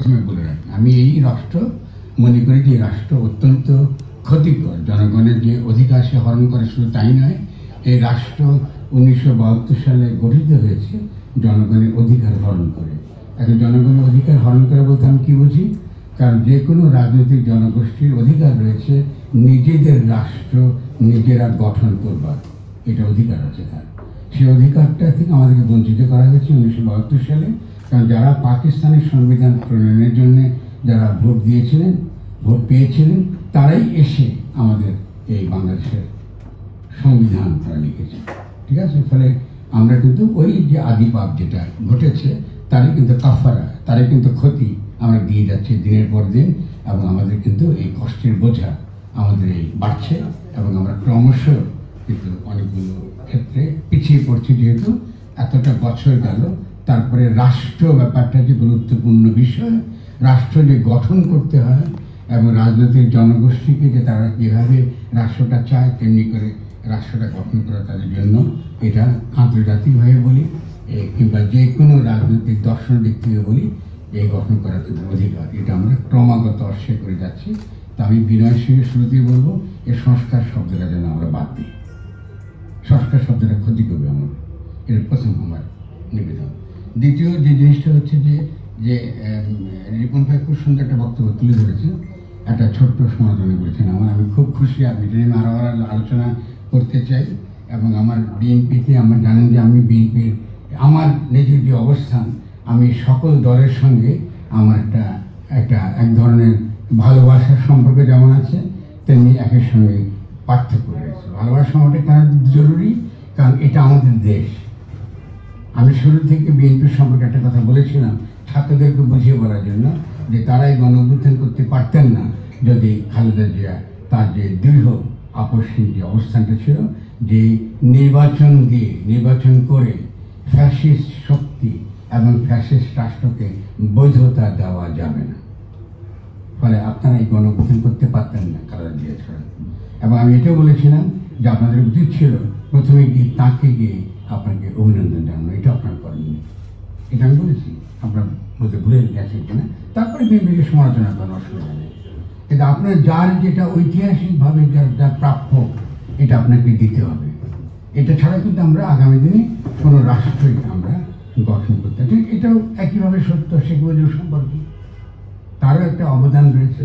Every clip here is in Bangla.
প্রথমে বলে রাখি, আমি এই রাষ্ট্র মনে করি যে রাষ্ট্র অত্যন্ত ক্ষতিকর। জনগণের যে অধিকার সে হরণ করে, শুধু তাই নয়, এই রাষ্ট্র 1972 সালে গঠিত হয়েছে জনগণের অধিকার হরণ করে। এখন জনগণের অধিকার হরণ করে বলতে আমি কি বুঝি? কারণ যে কোনো রাজনৈতিক জনগোষ্ঠীর অধিকার রয়েছে নিজেদের রাষ্ট্র নিজেরা গঠন করবার, এটা অধিকার আছে তার। সেই অধিকারটা থেকে আমাদেরকে বঞ্চিত করা হয়েছে 1972 সালে। কারণ যারা পাকিস্তানের সংবিধান প্রণয়নের জন্য যারা ভোট দিয়েছিলেন, ভোট পেয়েছিলেন, তারাই এসে আমাদের এই বাংলাদেশের সংবিধান তারা লিখেছে, ঠিক আছে? ফলে আমরা কিন্তু ওই যে আদিপাপ যেটা ঘটেছে তারই কিন্তু কাফারা, তারই কিন্তু ক্ষতি আমরা দিয়ে যাচ্ছি দিনের পর দিন। এবং আমাদের কিন্তু এই কষ্টের বোঝা আমাদের এই বাড়ছে এবং আমরা ক্রমশ কিন্তু অনেকগুলো ক্ষেত্রে পিছিয়ে পড়ছি, যেহেতু এতটা বছর গেল। তারপরে রাষ্ট্র ব্যাপারটা যে গুরুত্বপূর্ণ বিষয়, রাষ্ট্র যে গঠন করতে হয় এবং রাজনৈতিক জনগোষ্ঠীকে যে তারা যেভাবে রাষ্ট্রটা চায় তেমনি করে রাষ্ট্রটা গঠন করা তাদের জন্য, এটা আন্তর্জাতিকভাবে বলি কিংবা যে কোনো রাজনৈতিক দর্শন দিক থেকে বলি, এই গঠন করার অধিকার, এটা আমরা ক্রমাগত অস্বীকার করে যাচ্ছি। তা আমি বিনয়ের সঙ্গে শুরুতেই বলবো, এই সংস্কার শব্দটা যেন আমরা বাদ দিই। সংস্কার শব্দটা ক্ষতি করবে আমাদের, এর প্রথম আমার নিবেদন। দ্বিতীয় যে জিনিসটা হচ্ছে যে রিপন ভাই খুব সুন্দর একটা বক্তব্য তুলে ধরেছে, একটা ছোট্ট সমালোচনা করেছেন আমি খুব খুশি। আমি এটা নিয়ে আরও আলোচনা করতে চাই। এবং আমার বিএনপিতে, আমরা জানেন যে আমি বিএনপির আমার নিজের যে অবস্থান, আমি সকল দলের সঙ্গে আমার এক ধরনের ভালোবাসার সম্পর্ক যেমন আছে, তেমনি একের সঙ্গে পার্থক্য রয়েছে। ভালোবাসার সম্পর্কে কেন জরুরি? কারণ এটা আমাদের দেশ। আমি শুরু থেকে বিএনপির সম্পর্কে একটা কথা বলেছিলাম ছাত্রদেরকে বুঝিয়ে বলার জন্য, যে তারাই গণ-অভ্যুত্থান করতে পারতেন না যদি খালেদা জিয়া তার যে দৃঢ় আপসহীন যে অবস্থানটা ছিল, যে নির্বাচন করে ফ্যাসিস্ট শক্তি এবং ফ্যাসিস্ট রাষ্ট্রকে বৈধতা দেওয়া যাবে না। ফলে আপনারা এই গণ-অভ্যুত্থান করতে পারতেন না খালেদা জিয়া ছাড়া। এবং আমি এটাও বলেছিলাম যে আপনাদের উচিত ছিল প্রথমে গিয়ে তাকে গিয়ে আপনাকে অভিনন্দন জানানো, এটা আপনারা করেননি। এটা আমি বলেছি, আপনার বলতে ভুলে গেছেন কিনা। তারপরে বিএনপিকে সমালোচনা করার অসুবিধা নেই, কিন্তু আপনার যার যেটা ঐতিহাসিকভাবে যা প্রাপ্য, এটা আপনাকে দিতে হবে। এটা ছাড়া কিন্তু আমরা আগামী দিনে কোনো রাষ্ট্রই আমরা গঠন করতে পারি। এটাও একইভাবে সত্য শেখ মুজিব সম্পর্কে, তারও একটা অবদান রয়েছে।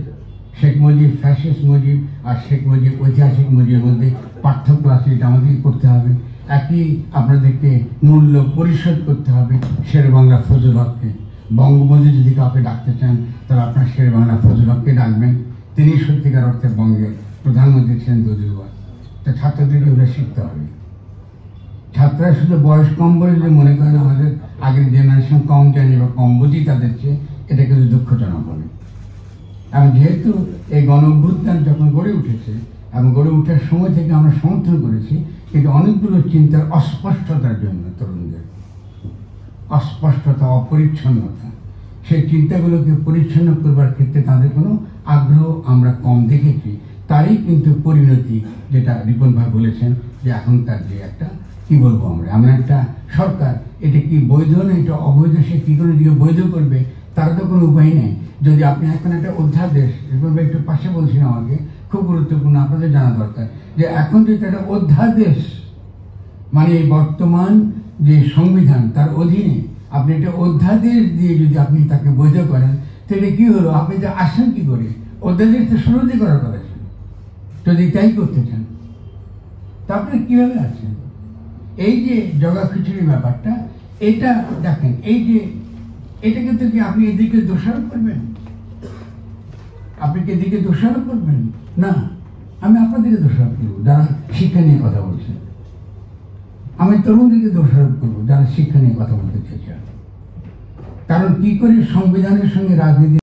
শেখ মুজিব ফ্যাসিস্ট মুজিব আর শেখ মুজিব ঐতিহাসিক মুজিবের মধ্যে পার্থক্য আছে, এটা আমাদেরকে করতে হবে। একই আপনাদেরকে মূল্য পরিশোধ করতে হবে শের বাংলা ফজল হককে। বঙ্গবন্ধু যদি কাউকে ডাকতে চান তাহলে আপনার শের বাংলা ফজল হককে ডাকবেন, তিনি সত্যিকার অর্থে বঙ্গের প্রধানমন্ত্রী ছিলেন যদিওবার। তা ছাত্রদেরকে ওরা শিখতে হবে। ছাত্ররা শুধু বয়স কম বলে যে মনে করেন আমাদের আগের জেনারেশন কম জানি বা কম বুঝি তাদের চেয়ে, এটা কিন্তু দুঃখজনক হবে। এবং যেহেতু এই গণ-অভ্যুত্থান যখন গড়ে উঠেছে এবং গড়ে ওঠার সময় থেকে আমরা সমর্থন করেছি, কিন্তু অনেকগুলো চিন্তার অস্পষ্টতার জন্য তরুণদের অস্পষ্টতা, অপরিচ্ছন্নতা, সেই চিন্তাগুলোকে পরিচ্ছন্ন করবার ক্ষেত্রে তাদের কোনো আগ্রহ আমরা কম দেখেছি। তারই কিন্তু পরিণতি, যেটা রিপন ভাই বলেছেন যে এখনকার যে একটা কি বলবো আমরা একটা সরকার, এটা কি বৈধ না এটা অবৈধ, সে কী করে দিকে বৈধ করবে তার তো কোনো উপায় নেই। যদি আপনি এখন একটা অধ্যাদেশ, রিপন ভাই একটু পাশে বলছেন, আমাকে খুব গুরুত্বপূর্ণ, আপনাদের জানা দরকার যে এখন যদি একটা অধ্যাদেশ, মানে বর্তমান যে সংবিধান তার অধীনে আপনি একটা অধ্যাদেশ দিয়ে যদি আপনি তাকে বৈধ করেন, তাহলে কি হলো? আপনি যে আসেন কি করে? অধ্যাদেশ তো শুরুতে করার কথা ছিল। যদি তাই করতে চান তা আপনি কিভাবে আছেন? এই যে জগা খিচুড়ি ব্যাপারটা, এটা দেখেন, এই যে এটা কিন্তু কি আপনি এদিকে দোষারোপ করবেন? আপনি কি এদিকে দোষারোপ করবেন? না, আমি আপনাদেরকে দোষারোপ করবো যারা শিক্ষা নিয়ে কথা বলছেন। আমি তরুণদেরকে দোষারোপ করবো যারা শিক্ষা নিয়ে কথা বলতে চাইছেন। কারণ কি করে সংবিধানের সঙ্গে রাজনীতি